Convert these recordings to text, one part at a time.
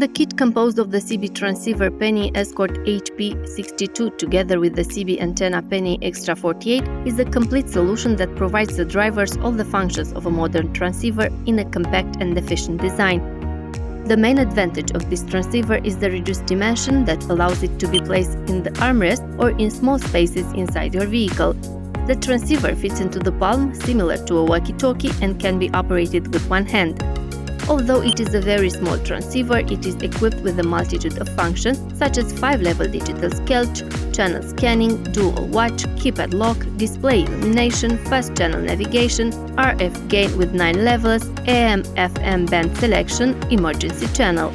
The kit composed of the CB transceiver PNI Escort HP 62 together with the CB antenna PNI Extra 48 is a complete solution that provides the drivers all the functions of a modern transceiver in a compact and efficient design. The main advantage of this transceiver is the reduced dimension that allows it to be placed in the armrest or in small spaces inside your vehicle. The transceiver fits into the palm, similar to a walkie-talkie, and can be operated with one hand. Although it is a very small transceiver, it is equipped with a multitude of functions such as 5-level digital scale, channel scanning, dual watch, keypad lock, display illumination, fast channel navigation, RFGain with 9 levels, AM/FM band selection, emergency channel.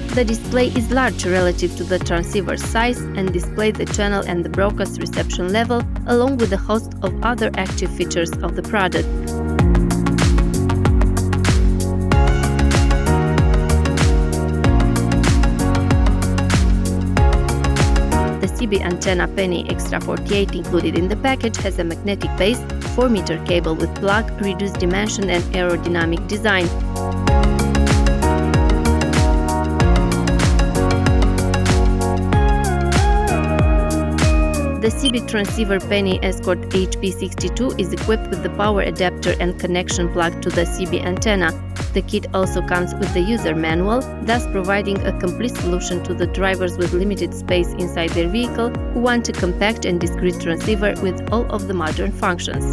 The display is large relative to the transceiver size and displays the channel and the broadcast reception level, along with a host of other active features of the product. The CB antenna PNI Extra 48 included in the package has a magnetic base, 4-meter cable with plug, reduced dimension and aerodynamic design. The CB transceiver PNI Escort HP 62 is equipped with the power adapter and connection plug to the CB antenna. The kit also comes with the user manual, thus providing a complete solution to the drivers with limited space inside their vehicle who want a compact and discreet transceiver with all of the modern functions.